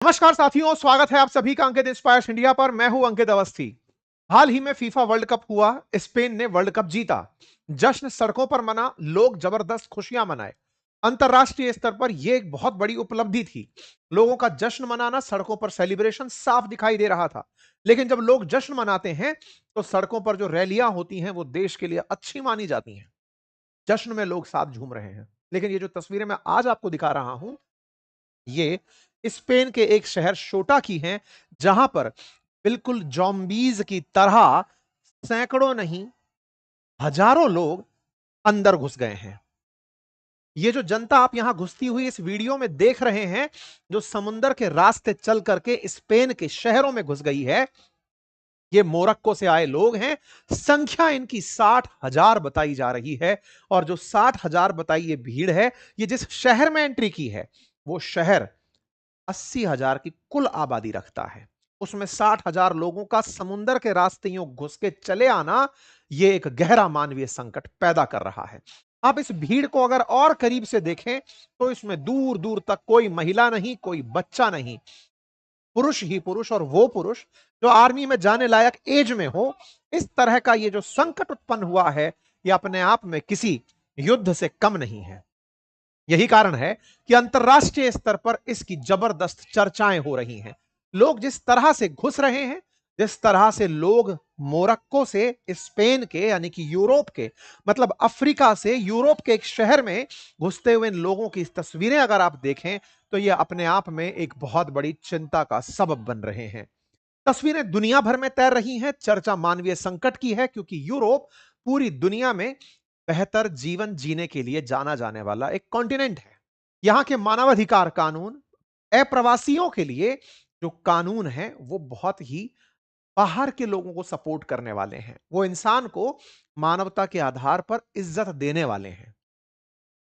नमस्कार साथियों, स्वागत है आप सभी का अंकित इंस्पायर्स इंडिया पर। मैं हूं अंकित अवस्थी। हाल ही में फीफा वर्ल्ड कप हुआ, स्पेन ने वर्ल्ड कप जीता। जश्न सड़कों पर मना, लोग जबरदस्त खुशियां मनाए। अंतरराष्ट्रीय स्तर पर यह एक बहुत बड़ी उपलब्धि थी। लोगों का जश्न मनाना, सड़कों पर सेलिब्रेशन साफ दिखाई दे रहा था। लेकिन जब लोग जश्न मनाते हैं तो सड़कों पर जो रैलियां होती हैं वो देश के लिए अच्छी मानी जाती हैं। जश्न में लोग साथ झूम रहे हैं। लेकिन ये जो तस्वीरें मैं आज आपको दिखा रहा हूं, ये स्पेन के एक शहर शोटा की हैं, जहां पर बिल्कुल जॉम्बीज की तरह सैकड़ों नहीं, हजारों लोग अंदर घुस गए हैं। ये जो जनता आप यहां घुसती हुई इस वीडियो में देख रहे हैं, जो समुंदर के रास्ते चल करके स्पेन के शहरों में घुस गई है, ये मोरक्को से आए लोग हैं। संख्या इनकी 60,000 बताई जा रही है। और जो 60,000 बताई ये भीड़ है, ये जिस शहर में एंट्री की है, वो शहर 80,000 की कुल आबादी रखता है। उसमें 60,000 लोगों का समुंदर के रास्ते यूं घुस के चले आना, यह एक गहरा मानवीय संकट पैदा कर रहा है। आप इस भीड़ को अगर और करीब से देखें तो इसमें दूर दूर तक कोई महिला नहीं, कोई बच्चा नहीं, पुरुष ही पुरुष, और वो पुरुष जो आर्मी में जाने लायक एज में हो। इस तरह का ये जो संकट उत्पन्न हुआ है, यह अपने आप में किसी युद्ध से कम नहीं है। यही कारण है कि अंतरराष्ट्रीय स्तर पर इसकी जबरदस्त चर्चाएं हो रही हैं। लोग जिस तरह से घुस रहे हैं, जिस तरह से लोग मोरक्को से स्पेन के, यानी कि यूरोप के, मतलब अफ्रीका से यूरोप के एक शहर में घुसते हुए इन लोगों की तस्वीरें अगर आप देखें तो यह अपने आप में एक बहुत बड़ी चिंता का सबब बन रहे हैं। तस्वीरें दुनिया भर में तैर रही हैं। चर्चा मानवीय संकट की है, क्योंकि यूरोप पूरी दुनिया में बेहतर जीवन जीने के लिए जाना जाने वाला एक कॉन्टिनेंट है। यहां के मानवाधिकार कानून, अप्रवासियों के लिए जो कानून है, वो बहुत ही बाहर के लोगों को सपोर्ट करने वाले हैं। वो इंसान को मानवता के आधार पर इज्जत देने वाले हैं।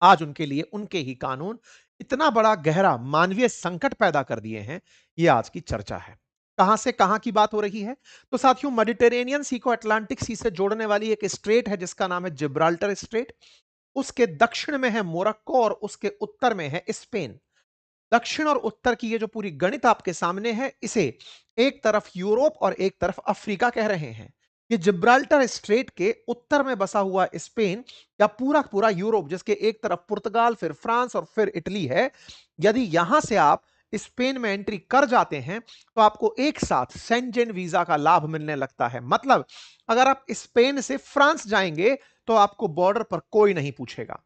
आज उनके लिए उनके ही कानून इतना बड़ा गहरा मानवीय संकट पैदा कर दिए हैं। यह आज की चर्चा है। कहां से कहां की बात हो रही है? तो साथियों, मेडिटेरेनियन सी को अटलांटिक सी से जोड़ने वाली एक स्ट्रेट है जिसका नाम है जिब्राल्टर स्ट्रेट। उसके दक्षिण में है मोरक्को और उसके उत्तर में है स्पेन। दक्षिण और उत्तर की ये जो पूरी गणित आपके सामने है, इसे एक तरफ यूरोप और एक तरफ अफ्रीका कह रहे हैं। ये जिब्राल्टर स्ट्रेट के उत्तर में बसा हुआ स्पेन, या पूरा पूरा यूरोप, जिसके एक तरफ पुर्तगाल, फिर फ्रांस और फिर इटली है। यदि यहां से आप स्पेन में एंट्री कर जाते हैं तो आपको एक साथ शेंजेन वीजा का लाभ मिलने लगता है। मतलब अगर आप स्पेन से फ्रांस जाएंगे तो आपको बॉर्डर पर कोई नहीं पूछेगा।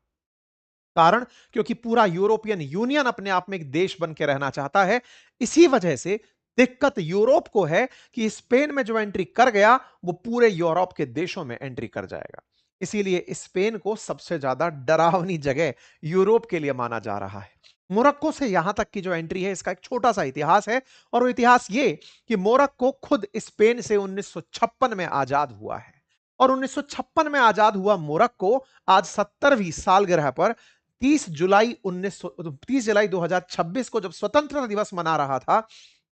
कारण, क्योंकि पूरा यूरोपियन यूनियन अपने आप में एक देश बन के रहना चाहता है। इसी वजह से दिक्कत यूरोप को है कि स्पेन में जो एंट्री कर गया वो पूरे यूरोप के देशों में एंट्री कर जाएगा। इसीलिए स्पेन को सबसे ज्यादा डरावनी जगह यूरोप के लिए माना जा रहा है। मोरक्को से यहां तक की जो एंट्री है, इसका एक छोटा सा इतिहास है। और वो इतिहास ये कि मोरक्को खुद स्पेन से 1956 में आजाद हुआ है। और 1956 में आजाद हुआ मोरक्को आज 70वीं सालगिरह पर 30 जुलाई 2026 को जब स्वतंत्रता दिवस मना रहा था,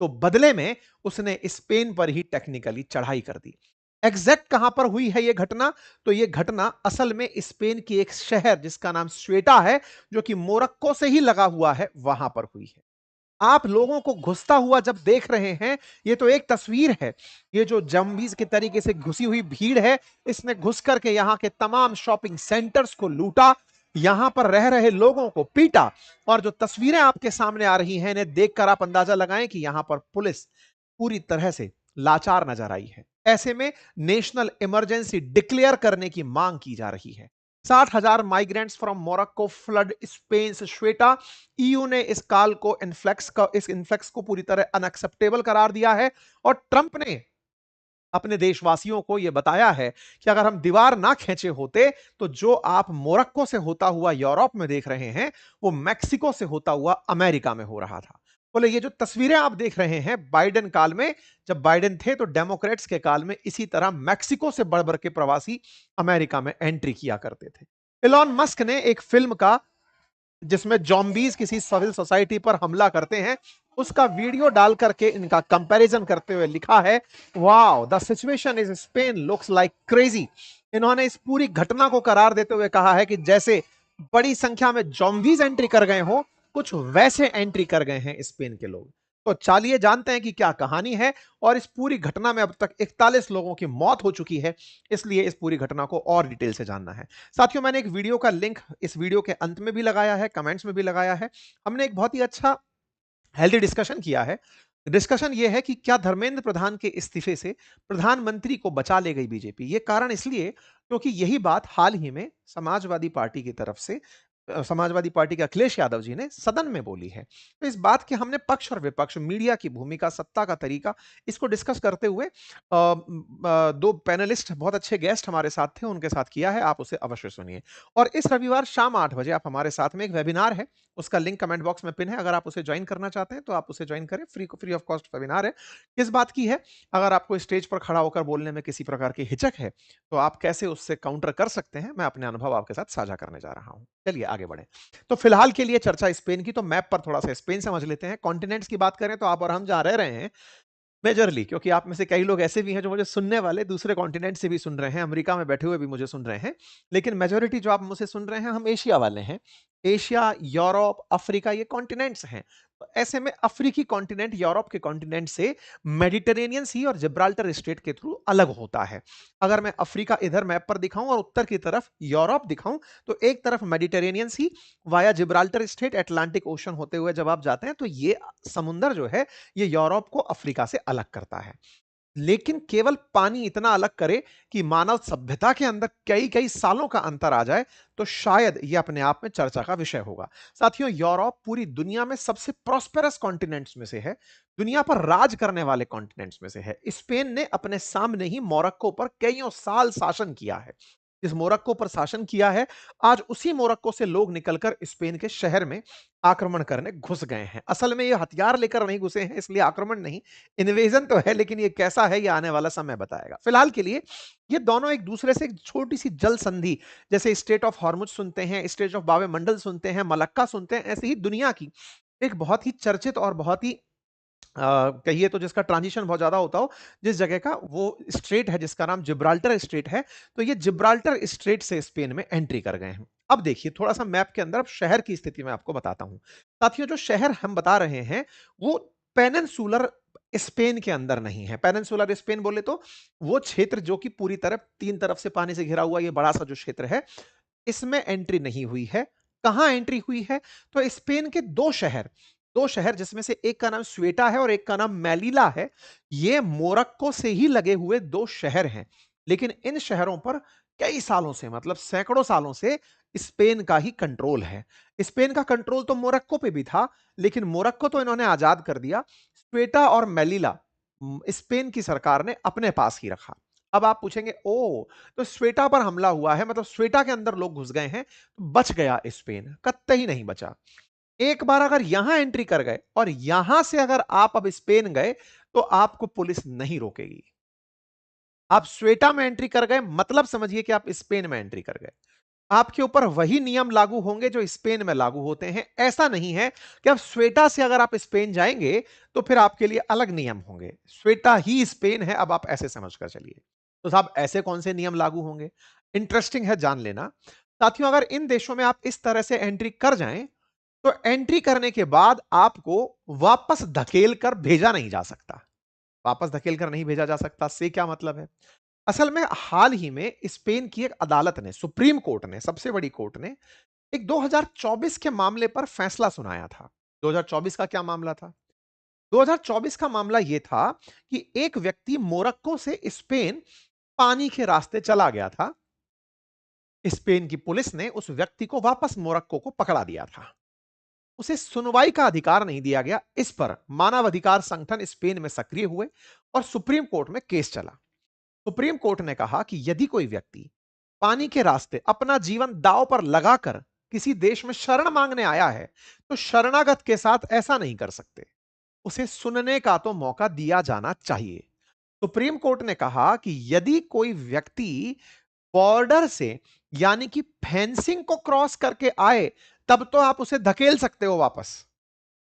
तो बदले में उसने स्पेन पर ही टेक्निकली चढ़ाई कर दी। एग्जैक्ट कहां पर हुई है यह घटना? तो यह घटना असल में स्पेन की एक शहर जिसका नाम स्वेटा है, जो कि मोरक्को से ही लगा हुआ है, वहां पर हुई है। आप लोगों को घुसता हुआ जब देख रहे हैं, ये तो एक तस्वीर है। ये जो जम्बीज के तरीके से घुसी हुई भीड़ है, इसने घुस करके यहां के तमाम शॉपिंग सेंटर्स को लूटा, यहां पर रह रहे लोगों को पीटा। और जो तस्वीरें आपके सामने आ रही हैं, इन्हें देखकर आप अंदाजा लगाएं कि यहां पर पुलिस पूरी तरह से लाचार नजर आई है। ऐसे में नेशनल इमरजेंसी डिक्लेयर करने की मांग की जा रही है। 60,000 migrants from Morocco flood Spain Ceuta. EU ने इस इन्फ्लेक्स को पूरी तरह अनएक्सेप्टेबल करार दिया है। और ट्रंप ने अपने देशवासियों को यह बताया है कि अगर हम दीवार ना खींचे होते तो जो आप मोरक्को से होता हुआ यूरोप में देख रहे हैं, वो मैक्सिको से होता हुआ अमेरिका में हो रहा था। बोले ये जो तस्वीरें आप देख रहे हैं, बाइडेन काल में, जब बाइडेन थे तो डेमोक्रेट्स के काल में इसी तरह मैक्सिको से बढ़ बढ़ के प्रवासी अमेरिका में एंट्री किया करते थे। इलॉन मस्क ने एक फिल्म का, जिसमें जॉम्बीज किसी सिविल सोसाइटी पर हमला करते हैं, उसका वीडियो डाल करके इनका कंपैरिजन करते हुए लिखा है, wow the situation is Spain looks like crazy. इन्होंने इस पूरी घटना को करार देते हुए कहा है कि जैसे बड़ी संख्या में जॉम्बीज एंट्री कर गए हो, कुछ वैसे एंट्री कर गए हैं स्पेन के लोग। तो चलिए जानते हैं कि क्या कहानी है, और इस पूरी घटना में अब तक 41 लोगों की मौत हो चुकी है, इसलिए इस पूरी घटना को और डिटेल से जानना है। साथियों, मैंने एक वीडियो का लिंक इस वीडियो के अंत में भी लगाया है, कमेंट्स में भी लगाया है। हमने एक बहुत ही अच्छा हेल्दी डिस्कशन किया है। डिस्कशन यह है कि क्या धर्मेंद्र प्रधान के इस्तीफे से प्रधानमंत्री को बचा ले गई बीजेपी। यह कारण इसलिए क्योंकि यही बात हाल ही में समाजवादी पार्टी की तरफ से समाजवादी पार्टी के अखिलेश यादव जी ने सदन में बोली है। तो इस बात के हमने पक्ष और विपक्ष, मीडिया की भूमिका, सत्ता का तरीका, इसको डिस्कस करते हुए दो पैनलिस्ट, बहुत अच्छे गेस्ट हमारे साथ थे, उनके साथ किया है। आप उसे अवश्य सुनिए। और इस रविवार शाम 8 बजे आप हमारे साथ में एक वेबिनार है, उसका लिंक कमेंट बॉक्स में पिन है। अगर आप उसे ज्वाइन करना चाहते हैं तो आप उसे ज्वाइन करें। फ्री ऑफ कॉस्ट वेबिनार है। किस बात की है? अगर आपको स्टेज पर खड़ा होकर बोलने में किसी प्रकार की हिचक है, तो आप कैसे उससे काउंटर कर सकते हैं, मैं अपने अनुभव आपके साथ साझा करने जा रहा हूं। चलिए आगे बढ़े। तो फिलहाल के लिए चर्चा स्पेन की, तो मैप पर थोड़ा सा स्पेन समझ लेते हैं। कॉन्टिनेंट्स की बात करें तो आप और हम जहां रह रहे हैं, मेजरली, क्योंकि आप में से कई लोग ऐसे भी हैं जो मुझे सुनने वाले दूसरे कॉन्टिनेंट से भी सुन रहे हैं, अमेरिका में बैठे हुए भी मुझे सुन रहे हैं, लेकिन मेजोरिटी जो आप मुझसे सुन रहे हैं, हम एशिया वाले हैं। एशिया, यूरोप, अफ्रीका, ये कॉन्टिनेंट्स हैं। तो ऐसे में अफ्रीकी कॉन्टिनेंट यूरोप के कॉन्टिनेंट से मेडिटेरेनियन सी और जिब्राल्टर स्ट्रेट के थ्रू अलग होता है। अगर मैं अफ्रीका इधर मैप पर दिखाऊं और उत्तर की तरफ यूरोप दिखाऊं, तो एक तरफ Mediterranean Sea via Gibraltar Strait, Atlantic Ocean होते हुए जब आप जाते हैं, तो ये समुंदर जो है, ये यूरोप को अफ्रीका से अलग करता है। लेकिन केवल पानी इतना अलग करे कि मानव सभ्यता के अंदर कई कई सालों का अंतर आ जाए, तो शायद यह अपने आप में चर्चा का विषय होगा। साथियों, यूरोप पूरी दुनिया में सबसे प्रॉस्पेरस कॉन्टिनेंट्स में से है, दुनिया पर राज करने वाले कॉन्टिनेंट्स में से है। स्पेन ने अपने सामने ही मोरक्को पर कईयों साल शासन किया है। जिस मोरक्को पर शासन किया है, आज उसी मोरक्को से लोग निकलकर स्पेन के शहर में आक्रमण करने घुस गए हैं। असल में ये हथियार लेकर नहीं घुसे हैं, इसलिए आक्रमण नहीं, इन्वेजन तो है, लेकिन ये कैसा है, ये आने वाला समय बताएगा। फिलहाल के लिए ये दोनों एक दूसरे से एक छोटी सी जल संधि, जैसे स्टेट ऑफ हॉर्मुज सुनते हैं, स्टेट ऑफ बाबे मंडल सुनते हैं, मलक्का सुनते हैं, ऐसे ही दुनिया की एक बहुत ही चर्चित और बहुत ही कहिए तो जिसका ट्रांजिशन बहुत ज्यादा होता हो, जिस जगह का वो स्ट्रेट है जिसका नाम जिब्राल्टर स्ट्रेट है। तो ये जिब्राल्टर स्ट्रेट से स्पेन में एंट्री कर गए हैं। अब देखिए थोड़ा सा मैप के अंदर अब शहर की स्थिति में आपको बताता हूं। साथियों, जो शहर हम बता रहे हैं, वो पेनिनसुलर स्पेन के अंदर नहीं है। पेनिनसुलर स्पेन बोले तो वो क्षेत्र जो कि पूरी तरफ, तीन तरफ से पानी से घिरा हुआ ये बड़ा सा जो क्षेत्र है, इसमें एंट्री नहीं हुई है। कहां एंट्री हुई है? तो स्पेन के दो शहर जिसमें से एक का नाम स्वेटा है और एक का नाम मेलिला है, ये मोरक्को से ही लगे हुए दो शहर हैं। लेकिन इन शहरों पर कई सालों से, मतलब सैकड़ों सालों से, स्पेन का ही कंट्रोल है। स्पेन का कंट्रोल तो मोरक्को पे भी था, लेकिन मोरक्को तो इन्होंने आजाद कर दिया। स्वेटा और मेलिला स्पेन की सरकार ने अपने पास ही रखा। अब आप पूछेंगे, ओ, तो स्वेटा पर हमला हुआ है, मतलब स्वेटा के अंदर लोग घुस गए हैं, तो बच गया स्पेन? कतई नहीं बचा। एक बार अगर यहां एंट्री कर गए और यहां से अगर आप अब स्पेन गए, तो आपको पुलिस नहीं रोकेगी। आप स्वेटा में एंट्री कर गए, मतलब समझिए कि आप स्पेन में एंट्री कर गए। आपके ऊपर वही नियम लागू होंगे जो स्पेन में लागू होते हैं। ऐसा नहीं है कि अब स्वेटा से अगर आप स्पेन जाएंगे तो फिर आपके लिए अलग नियम होंगे। स्वेटा ही स्पेन है, अब आप ऐसे समझकर चलिए। तो साहब, ऐसे कौन से नियम लागू होंगे? इंटरेस्टिंग है, जान लेना। साथियों, अगर इन देशों में आप इस तरह से एंट्री कर जाएं, तो एंट्री करने के बाद आपको वापस धकेल कर भेजा नहीं जा सकता। वापस धकेल कर नहीं भेजा जा सकता से क्या मतलब है? असल में हाल ही में स्पेन की एक अदालत ने, सुप्रीम कोर्ट ने, सबसे बड़ी कोर्ट ने, एक 2024 के मामले पर फैसला सुनाया था। 2024 का क्या मामला था? 2024 का मामला यह था कि एक व्यक्ति मोरक्को से स्पेन पानी के रास्ते चला गया था। स्पेन की पुलिस ने उस व्यक्ति को वापस मोरक्को को पकड़ा दिया था। उसे सुनवाई का अधिकार नहीं दिया गया। इस पर मानवाधिकार संगठन स्पेन में सक्रिय हुए और सुप्रीम कोर्ट में केस चला। सुप्रीम कोर्ट ने कहा कि यदि कोई व्यक्ति पानी के रास्ते अपना जीवन दांव पर लगाकर किसी देश में शरण मांगने आया है, तो शरणागत के साथ ऐसा नहीं कर सकते। उसे सुनने का तो मौका दिया जाना चाहिए। सुप्रीम कोर्ट ने कहा कि यदि कोई व्यक्ति बॉर्डर से, यानी कि फेंसिंग को क्रॉस करके आए, तब तो आप उसे धकेल सकते हो वापस।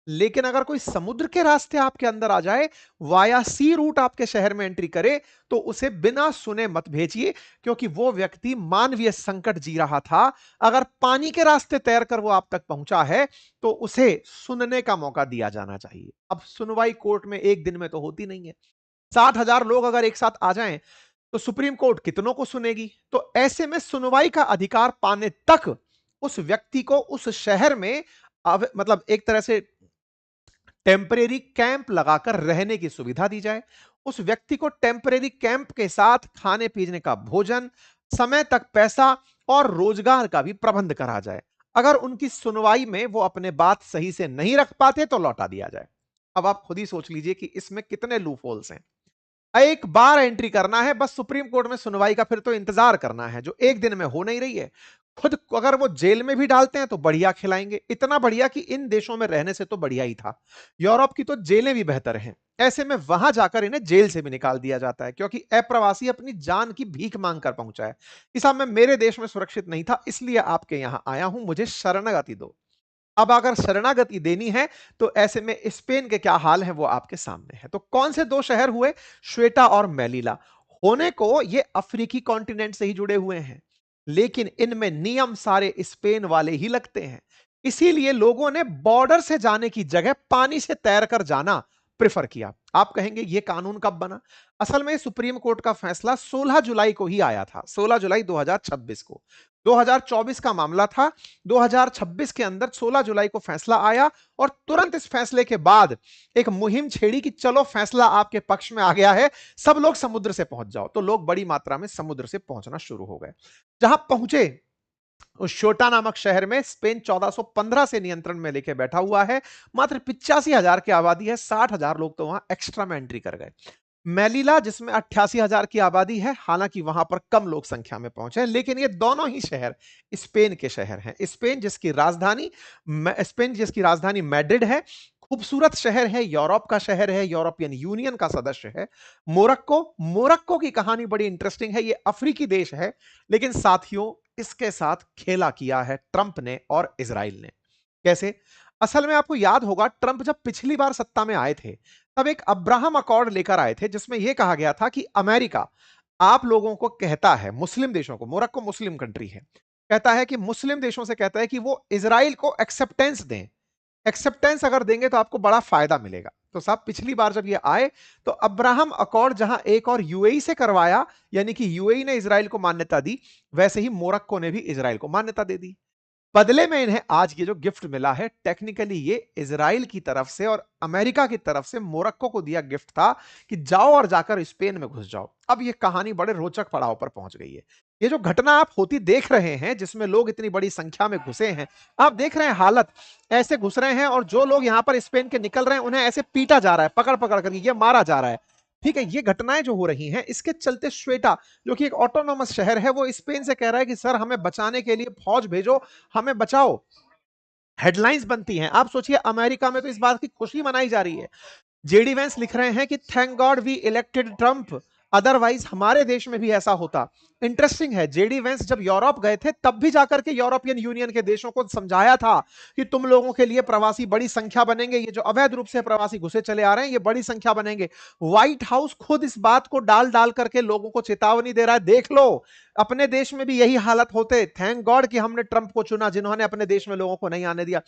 लेकिन अगर कोई समुद्र के रास्ते आपके अंदर आ जाए, वाया सी रूट आपके शहर में एंट्री करे, तो उसे बिना सुने मत भेजिए, क्योंकि वो व्यक्ति मानवीय संकट जी रहा था। अगर पानी के रास्ते तैरकर वो आप तक पहुंचा है, तो उसे सुनने का मौका दिया जाना चाहिए। अब सुनवाई कोर्ट में एक दिन में तो होती नहीं है। 60,000 लोग अगर एक साथ आ जाएं, तो सुप्रीम कोर्ट कितनों को सुनेगी? तो ऐसे में सुनवाई का अधिकार पाने तक उस व्यक्ति को उस शहर में मतलब एक तरह से टेम्परेरी कैंप लगाकर रहने की सुविधा दी जाए। उस व्यक्ति को टेम्परेरी कैंप के साथ खाने पीने का भोजन, समय तक पैसा और रोजगार का भी प्रबंध करा जाए। अगर उनकी सुनवाई में वो अपने बात सही से नहीं रख पाते, तो लौटा दिया जाए। अब आप खुद ही सोच लीजिए कि इसमें कितने लूप होल्स हैं। एक बार एंट्री करना है बस सुप्रीम कोर्ट में सुनवाई का, फिर तो इंतजार करना है जो एक दिन में हो नहीं रही है। खुद अगर वो जेल में भी डालते हैं तो बढ़िया खिलाएंगे, इतना बढ़िया कि इन देशों में रहने से तो बढ़िया ही था। यूरोप की तो जेलें भी बेहतर हैं। ऐसे में वहां जाकर इन्हें जेल से भी निकाल दिया जाता है, क्योंकि अप्रवासी अपनी जान की भीख मांग कर पहुंचा है। कि साहब मैं मेरे देश में सुरक्षित नहीं था, इसलिए आपके यहां आया हूं, मुझे शरणागति दो। अब अगर शरणागति देनी है, तो ऐसे में स्पेन के क्या हाल है वो आपके सामने है। तो कौन से दो शहर हुए? श्वेटा और मेलिला। होने को ये अफ्रीकी कॉन्टिनेंट से ही जुड़े हुए हैं, लेकिन इनमें नियम सारे स्पेन वाले ही लगते हैं। इसीलिए लोगों ने बॉर्डर से जाने की जगह पानी से तैरकर जाना प्रेफर किया। आप कहेंगे ये कानून कब बना? असल में सुप्रीम कोर्ट का फैसला 16 जुलाई को ही आया था, 16 जुलाई 2026 को। 2024 का मामला था, 2026 के अंदर 16 जुलाई को फैसला आया, और तुरंत इस फैसले के बाद एक मुहिम छेड़ी कि चलो फैसला आपके पक्ष में आ गया है, सब लोग समुद्र से पहुंच जाओ। तो लोग बड़ी मात्रा में समुद्र से पहुंचना शुरू हो गए। जहां पहुंचे, उस शोटा नामक शहर में स्पेन 1415 से नियंत्रण में लेके बैठा हुआ है। मात्र 85,000 की आबादी है, 60,000 लोग तो वहां एक्स्ट्रा में एंट्री कर गए। मेलिला जिसमें 88,000 की आबादी है, हालांकि वहां पर कम लोग संख्या में पहुंचे, लेकिन ये दोनों ही शहर स्पेन के शहर हैं। स्पेन जिसकी राजधानी मैड्रिड है, खूबसूरत शहर है, यूरोप का शहर है, यूरोपियन यूनियन का सदस्य है। मोरक्को, मोरक्को की कहानी बड़ी इंटरेस्टिंग है। ये अफ्रीकी देश है, लेकिन साथियों इसके साथ खेला किया है ट्रंप ने और इजराइल ने। कैसे? असल में आपको याद होगा, ट्रंप जब पिछली बार सत्ता में आए थे, तब एक अब्राहम अकॉर्ड लेकर आए थे, जिसमें यह कहा गया था कि अमेरिका आप लोगों को कहता है, मुस्लिम देशों को, मोरक्को मुस्लिम कंट्री है, कहता है कि मुस्लिम देशों से कहता है कि वो इजराइल को एक्सेप्टेंस दें। एक्सेप्टेंस अगर देंगे तो आपको बड़ा फायदा मिलेगा। तो साहब पिछली बार जब ये आए, तो अब्राहम अकॉर्ड जहां एक और यूएई से करवाया, यानी कि यूएई ने इजराइल को मान्यता दी, वैसे ही मोरक्को ने भी इजराइल को मान्यता दे दी। बदले में इन्हें आज ये जो गिफ्ट मिला है, टेक्निकली ये इजराइल की तरफ से और अमेरिका की तरफ से मोरक्को को दिया गिफ्ट था कि जाओ और जाकर स्पेन में घुस जाओ। अब ये कहानी बड़े रोचक पड़ाव पर पहुंच गई है। ये जो घटना आप होती देख रहे हैं, जिसमें लोग इतनी बड़ी संख्या में घुसे हैं, आप देख रहे हैं हालत, ऐसे घुस रहे हैं, और जो लोग यहां पर स्पेन के निकल रहे हैं उन्हें ऐसे पीटा जा रहा है, पकड़ पकड़ कर ये मारा जा रहा है। ठीक है, ये घटनाएं जो हो रही हैं, इसके चलते श्वेटा, जो कि एक ऑटोनोमस शहर है, वो स्पेन से कह रहा है कि सर हमें बचाने के लिए फौज भेजो, हमें बचाओ। हेडलाइंस बनती हैं। आप सोचिए, अमेरिका में तो इस बात की खुशी मनाई जा रही है। जेडी वेंस लिख रहे हैं कि thank God we elected Trump, otherwise हमारे देश में भी ऐसा होता। इंटरेस्टिंग है, जेडी वेंस जब यूरोप गए थे, तब भी जाकर के यूरोपियन यूनियन के देशों को समझाया था कि तुम लोगों के लिए प्रवासी बड़ी संख्या बनेंगे, ये जो अवैध रूप से प्रवासी घुसे चले आ रहे हैं, ये बड़ी संख्या बनेंगे। व्हाइट हाउस खुद इस बात को डाल डाल करके लोगों को चेतावनी दे रहा है, देख लो अपने देश में भी यही हालत होते। थैंक गॉड कि हमने ट्रंप को चुना, जिन्होंने अपने देश में लोगों को नहीं आने दिया।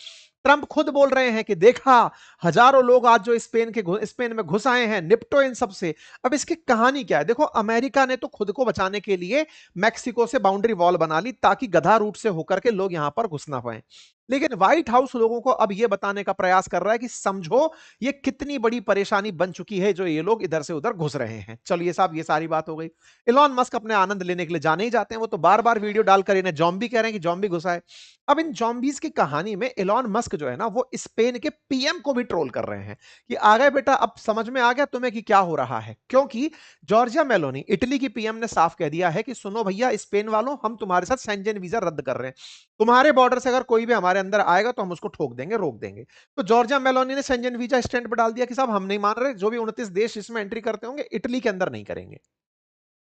ट्रंप खुद बोल रहे हैं कि देखा, हजारों लोग आज जो स्पेन में घुस आए हैं, निपटो इन सब से। अब इसकी कहानी क्या है? देखो, अमेरिका ने तो खुद को बचाने के लिए मैक्सिको से बाउंड्री वॉल बना ली, ताकि गधा रूट से होकर के लोग यहां पर घुस ना पाए। लेकिन व्हाइट हाउस लोगों को अब यह बताने का प्रयास कर रहा है कि समझो ये कितनी बड़ी परेशानी बन चुकी है, जो ये लोग इधर से उधर घुस रहे हैं। चलिए साहब, ये सारी बात हो गई। इलॉन मस्क अपने आनंद लेने के लिए जाने ही जाते हैं, वो तो बार बार वीडियो डालकर इन्हें जॉम्बी कह रहे हैं कि जॉम्बी घुसा है। अब इन जॉम्बीज की कहानी में इलॉन मस्क जो है ना, वो स्पेन के पीएम को भी ट्रोल कर रहे हैं कि आ गए बेटा, अब समझ में आ गया तुम्हें कि क्या हो रहा है। क्योंकि जॉर्जिया मेलोनी, इटली की पीएम, ने साफ कह दिया है कि सुनो भैया स्पेन वालों, हम तुम्हारे साथ शेंजन वीजा रद्द कर रहे हैं। तुम्हारे बॉर्डर से अगर कोई भी हमारे अंदर आएगा तो हम उसको ठोक देंगे, रोक देंगे। तो जॉर्जिया मेलोनी ने शेंजन वीजा स्टैंड पर डाल दिया कि साहब हम नहीं मान रहे, जो भी 29 देश इसमें एंट्री करते होंगे, इटली के अंदर नहीं करेंगे।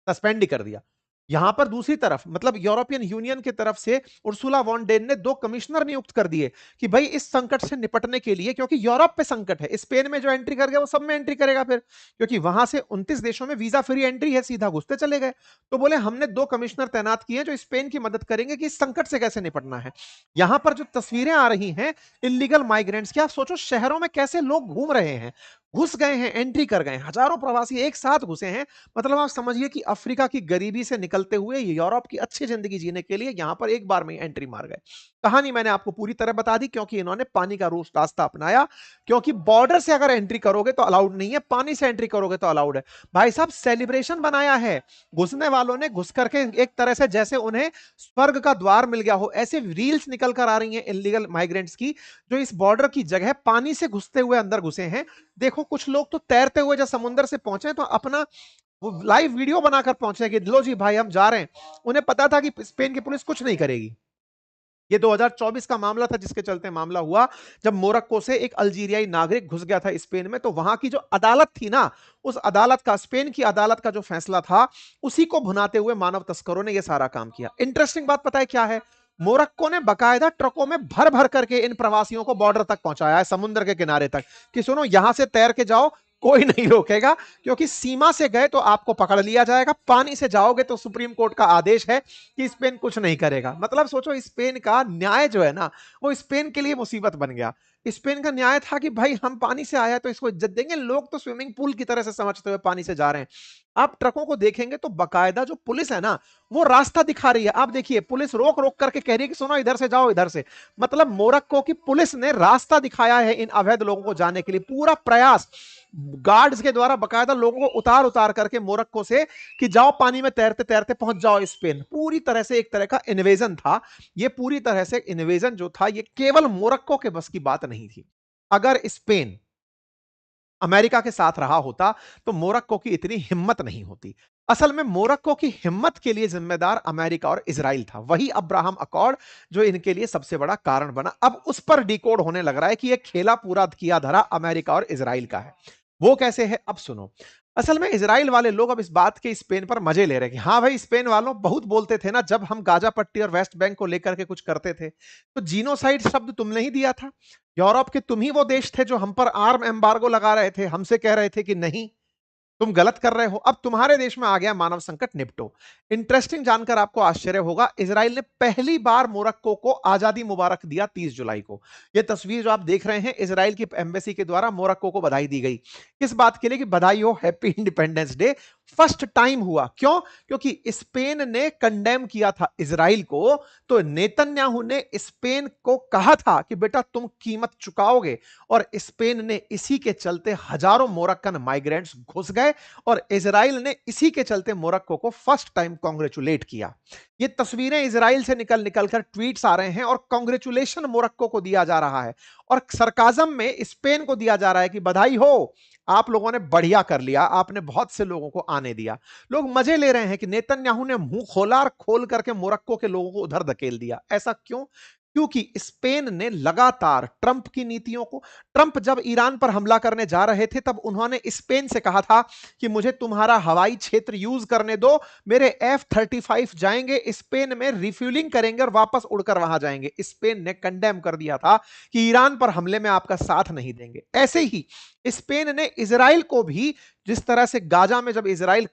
सस्पेंड ही कर दिया। यहां पर दूसरी तरफ मतलब यूरोपियन यूनियन की तरफ से उर्सुला वॉन डेन ने 2 कमिश्नर नियुक्त कर दिए कि भाई इस संकट से निपटने के लिए, क्योंकि यूरोप पे संकट है, स्पेन में जो एंट्री कर गया वो सब में एंट्री करेगा फिर, क्योंकि वहां से 29 देशों में वीजा फ्री एंट्री है, सीधा घुसते चले गए। तो बोले हमने 2 कमिश्नर तैनात किए जो स्पेन की मदद करेंगे कि इस संकट से कैसे निपटना है। यहां पर जो तस्वीरें आ रही हैं इलीगल माइग्रेंट्स की, आप सोचो शहरों में कैसे लोग घूम रहे हैं, घुस गए हैं, एंट्री कर गए, हजारों प्रवासी एक साथ घुसे हैं। मतलब आप समझिए कि अफ्रीका की गरीबी से निकलते हुए यूरोप की अच्छी जिंदगी जीने के लिए यहां पर एक बार में एंट्री मार गए। कहानी मैंने आपको पूरी तरह बता दी, क्योंकि इन्होंने पानी का रूट रास्ता अपनाया, क्योंकि बॉर्डर से अगर एंट्री करोगे तो अलाउड नहीं है, पानी से एंट्री करोगे तो अलाउड है। भाई साहब सेलिब्रेशन बनाया है, घुसने वालों ने घुस करके एक तरह से जैसे उन्हें स्वर्ग का द्वार मिल गया हो, ऐसे रील्स निकल कर आ रही हैं इलीगल माइग्रेंट्स की, जो इस बॉर्डर की जगह पानी से घुसते हुए अंदर घुसे हैं। देखो कुछ लोग तो तैरते हुए जब समुद्र से पहुंचे तो अपना वो लाइव वीडियो बनाकर पहुंचे कि लो जी भाई हम जा रहे हैं। उन्हें पता था कि स्पेन की पुलिस कुछ नहीं करेगी। ये 2024 का मामला था जिसके चलते मामला हुआ, जब मोरक्को से एक अल्जीरियाई नागरिक घुस गया था स्पेन में, तो वहां की जो अदालत थी ना, उस अदालत का, स्पेन की अदालत का जो फैसला था, उसी को भुनाते हुए मानव तस्करों ने यह सारा काम किया। इंटरेस्टिंग बात पता है क्या है? मोरक्को ने बकायदा ट्रकों में भर भर करके इन प्रवासियों को बॉर्डर तक पहुंचाया है, समुद्र के किनारे तक, कि सुनो यहां से तैर के जाओ, कोई नहीं रोकेगा, क्योंकि सीमा से गए तो आपको पकड़ लिया जाएगा, पानी से जाओगे तो सुप्रीम कोर्ट का आदेश है कि स्पेन कुछ नहीं करेगा। मतलब सोचो स्पेन का न्याय जो है ना, वो स्पेन के लिए मुसीबत बन गया। स्पेन का न्याय था कि भाई हम पानी से आया तो इसको इज्जत देंगे, लोग तो स्विमिंग पूल की तरह से समझते हुए पानी से जा रहे हैं। आप ट्रकों को देखेंगे तो बकायदा जो पुलिस है ना, वो रास्ता दिखा रही है। आप देखिए पुलिस रोक रोक करके कह रही है कि सुनो इधर से जाओ, इधर से। मतलब मोरक्को की पुलिस ने रास्ता दिखाया है इन अवैध लोगों को जाने के लिए, पूरा प्रयास गार्ड्स के द्वारा बकायदा लोगों को उतार उतार करके मोरक्को से कि जाओ पानी में तैरते तैरते पहुंच जाओ स्पेन। पूरी तरह से एक तरह का इन्वेजन था। ये पूरी तरह से इन्वेजन जो था, ये केवल मोरक्को के बस की बात नहीं थी। अगर स्पेन अमेरिका के साथ रहा होता तो मोरक्को की इतनी हिम्मत नहीं होती। असल में मोरक्को की हिम्मत के लिए जिम्मेदार अमेरिका और इजराइल था, वही अब्राहम अकॉर्ड जो इनके लिए सबसे बड़ा कारण बना। अब उस पर डिकोड होने लग रहा है कि यह खेला पूरा किया धरा अमेरिका और इजराइल का है। वो कैसे है अब सुनो। असल में इजराइल वाले लोग अब इस बात के स्पेन पर मजे ले रहे हैं कि हाँ भाई स्पेन वालों बहुत बोलते थे ना जब हम गाजा पट्टी और वेस्ट बैंक को लेकर के कुछ करते थे, तो जीनोसाइड शब्द तुमने ही दिया था। यूरोप के तुम ही वो देश थे जो हम पर आर्म एम्बार्गो लगा रहे थे, हमसे कह रहे थे कि नहीं तुम गलत कर रहे हो। अब तुम्हारे देश में आ गया मानव संकट, निपटो। इंटरेस्टिंग जानकर आपको आश्चर्य होगा, इजराइल ने पहली बार मोरक्को को आजादी मुबारक दिया 30 जुलाई को। यह तस्वीर जो आप देख रहे हैं, इजराइल की एम्बेसी के द्वारा मोरक्को को बधाई दी गई। किस बात के लिए? कि बधाई हो, happy independence day. First time हुआ। क्यों? क्योंकि स्पेन ने कंडेम किया था इजराइल को, तो नेतन्याहू ने स्पेन को कहा था कि बेटा तुम कीमत चुकाओगे, और स्पेन ने इसी के चलते हजारों मोरक्कन माइग्रेंट्स घुस गए, और इजराइल ने इसी के चलते मोरक्को को फर्स्ट टाइम कांग्रेचुलेट किया। ये तस्वीरें इजराइल से निकल निकल कर ट्वीट्स आ रहे हैं और कांग्रेचुलेशन मोरक्को को दिया जा रहा है, और सरकाजम में स्पेन को दिया जा रहा है कि बधाई हो, आप लोगों ने बढ़िया कर लिया, आपने बहुत से लोगों को आने दिया। लोग मजे ले रहे हैं कि नेतन्याहू ने मुंह खोला और खोल करके मोरक्को के लोगों को उधर धकेल दिया। ऐसा क्यों? क्योंकि स्पेन ने लगातार ट्रंप की नीतियों को, ट्रंप जब ईरान पर हमला करने जा रहे थे तब उन्होंने स्पेन से कहा था कि मुझे तुम्हारा हवाई क्षेत्र यूज करने दो, मेरे F-35 जाएंगे स्पेन में, रिफ्यूलिंग करेंगे और वापस उड़कर वहां जाएंगे। स्पेन ने कंडेम कर दिया था कि ईरान पर हमले में आपका साथ नहीं देंगे। ऐसे ही स्पेन ने इजराइल को भी, जिस तरह से गाजा में जब इजराइल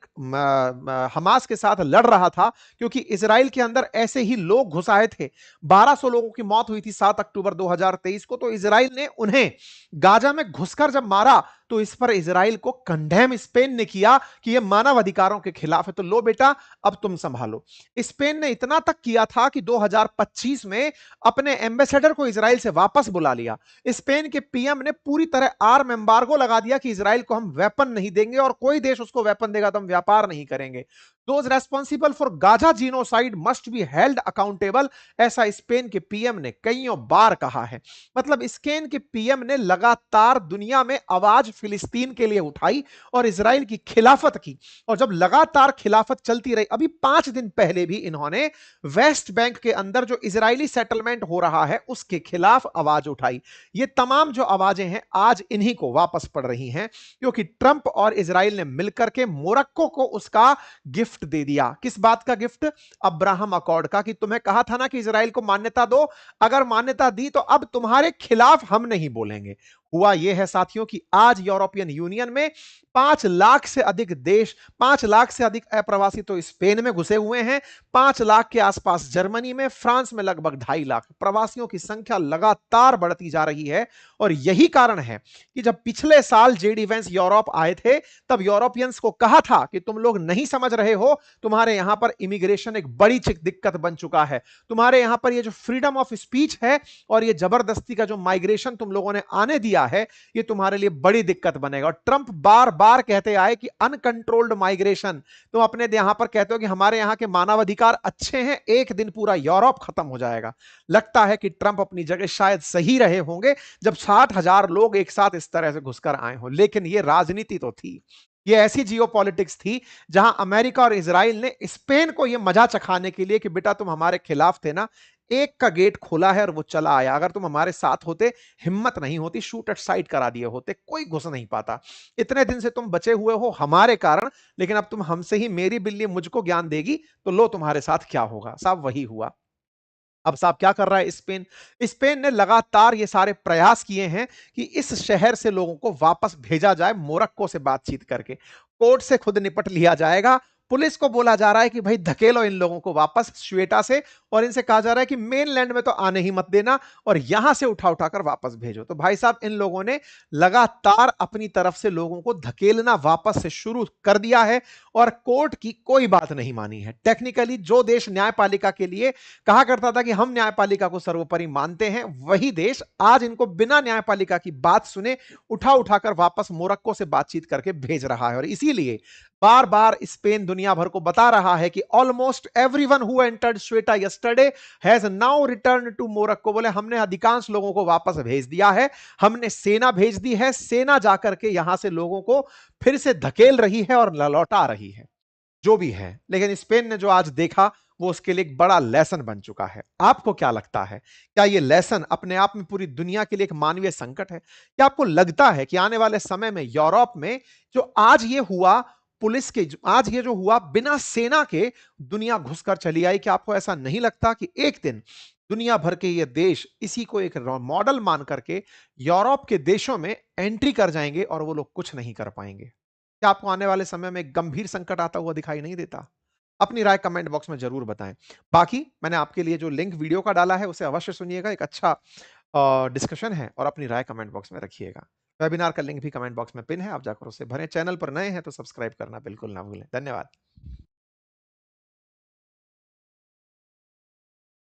हमास के साथ लड़ रहा था, क्योंकि इजराइल के अंदर ऐसे ही लोग घुस आए थे, 1200 लोगों की मौत हुई थी 7 अक्टूबर 2023 को, तो इजराइल ने उन्हें गाजा में घुसकर जब मारा तो इस पर इजराइल को कंडेम स्पेन ने किया कि यह मानव अधिकारों के खिलाफ है। तो लो बेटा अब तुम संभालो। स्पेन ने इतना तक किया था कि 2025 में अपने एम्बेसडर को इजराइल से वापस बुला लिया। स्पेन के पीएम ने पूरी तरह आर्म एम्बार्गो लगा दिया कि इजराइल को हम वेपन नहीं देंगे, और कोई देश उसको वेपन देगा तो हम व्यापार नहीं करेंगे। Those responsible for Gaza genocide must be held accountable, ऐसा स्पेन के पीएम ने कईयों बार कहा है। मतलब स्पेन के पीएम ने लगातार दुनिया में आवाज फिलिस्तीन के लिए उठाई और इजराइल की खिलाफत की। और जब लगातार खिलाफत चलती रही, अभी 5 दिन पहले भी इन्होंने वेस्ट बैंक के अंदर जो इजरायली सेटलमेंट हो रहा है उसके खिलाफ आवाज उठाई। ये तमाम जो आवाजें हैं आज इन्हीं को वापस पड़ रही हैं, क्योंकि ट्रंप और इजराइल ने मिलकर के मोरक्को को उसका गिफ्ट दे दिया। किस बात का गिफ्ट? अब्राहम अकॉर्ड का, कि तुम्हें कहा था ना कि इजराइल को मान्यता दो, अगर मान्यता दी तो अब तुम्हारे खिलाफ हम नहीं बोलेंगे। हुआ यह है साथियों कि आज यूरोपियन यूनियन में 5 लाख से अधिक देश, 5 लाख से अधिक अप्रवासी तो स्पेन में घुसे हुए हैं, 5 लाख के आसपास जर्मनी में, फ्रांस में लगभग 2.5 लाख प्रवासियों की संख्या लगातार बढ़ती जा रही है। और यही कारण है कि जब पिछले साल जेडी वेंस यूरोप आए थे, तब यूरोपियंस को कहा था कि तुम लोग नहीं समझ रहे हो, तुम्हारे यहां पर इमिग्रेशन एक बड़ी दिक्कत बन चुका है, तुम्हारे यहां पर ये जो फ्रीडम ऑफ स्पीच है और ये जबरदस्ती का जो माइग्रेशन तुम लोगों ने आने दिया है, ये तुम्हारे लिए बड़ी दिक्कत बनेगा। और ट्रंप बार बार कहते आए कि अनकंट्रोल्ड माइग्रेशन, तुम अपने यहां पर कहते हो कि हमारे यहां के मानवाधिकार अच्छे हैं, एक दिन पूरा यूरोप खत्म हो जाएगा। लगता है कि ट्रंप अपनी जगह शायद सही रहे होंगे जब 60,000 लोग एक साथ इस तरह से घुसकर आए हों, लेकिन ये राजनीति तो थी, ये ऐसी जियोपॉलिटिक्स थी जहां अमेरिका और इजराइल ने स्पेन को यह मजा चखाने के लिए कि बेटा तुम हमारे खिलाफ थे ना, एक का गेट खोला है और वो चला आया, अगर तुम हमारे साथ होते, हिम्मत नहीं होती, शूट एट साइड करा दिए होते, कोई घुस नहीं पाता। इतने दिन से तुम बचे हुए हो हमारे कारण, लेकिन अब तुम हमसे ही, मेरी बिल्ली मुझको ज्ञान देगी, तो लो तुम्हारे साथ क्या होगा। साहब वही हुआ। अब साहब क्या कर रहा है स्पेन? स्पेन ने लगातार ये सारे प्रयास किए हैं कि इस शहर से लोगों को वापस भेजा जाए, मोरक्को से बातचीत करके कोर्ट से खुद निपट लिया जाएगा। पुलिस को बोला जा रहा है कि भाई धकेलो इन लोगों को वापस श्वेटा से, और इनसे कहा जा रहा है कि मेनलैंड में तो आने ही मत देना और यहां से उठा उठाकर वापस भेजो। तो भाई साहब इन लोगों ने लगातार अपनी तरफ से लोगों को धकेलना वापस से शुरू कर दिया है और कोर्ट की कोई बात नहीं मानी है। टेक्निकली जो देश न्यायपालिका के लिए कहा करता था कि हम न्यायपालिका को सर्वोपरि मानते हैं, वही देश आज इनको बिना न्यायपालिका की बात सुने उठा उठाकर वापस मोरक्को से बातचीत करके भेज रहा है। और इसीलिए बार बार स्पेन दुनिया भर को बता रहा है कि almost everyone who entered Ceuta yesterday has now return to Morocco. बोले हमने अधिकांश लोगों को वापस भेज दिया है, हमने सेना भेज दी है, सेना जाकर के यहां से लोगों को फिर से धकेल रही है और लौटा रही है, जो भी है। लेकिन स्पेन ने जो आज देखा वो उसके लिए एक बड़ा लेसन बन चुका है। आपको क्या लगता है, क्या ये लेसन अपने आप में पूरी दुनिया के लिए एक मानवीय संकट है? क्या आपको लगता है कि आने वाले समय में यूरोप में जो आज ये हुआ, पुलिस के आज ये जो हुआ बिना सेना के दुनिया घुसकर चली आई, क्या आपको ऐसा नहीं लगता कि एक दिन दुनिया भर के ये देश इसी को एक मॉडल मान करके यूरोप के देशों में एंट्री कर जाएंगे और वो लोग कुछ नहीं कर पाएंगे? क्या आपको आने वाले समय में एक गंभीर संकट आता हुआ दिखाई नहीं देता? अपनी राय कमेंट बॉक्स में जरूर बताएं। बाकी मैंने आपके लिए जो लिंक वीडियो का डाला है उसे अवश्य सुनिएगा, एक अच्छा डिस्कशन है, और अपनी राय कमेंट बॉक्स में रखिएगा। वेबिनार का लिंक भी कमेंट बॉक्स में पिन है, आप जाकर उसे भरें। चैनल पर नए हैं तो सब्सक्राइब करना बिल्कुल ना भूलें। धन्यवाद।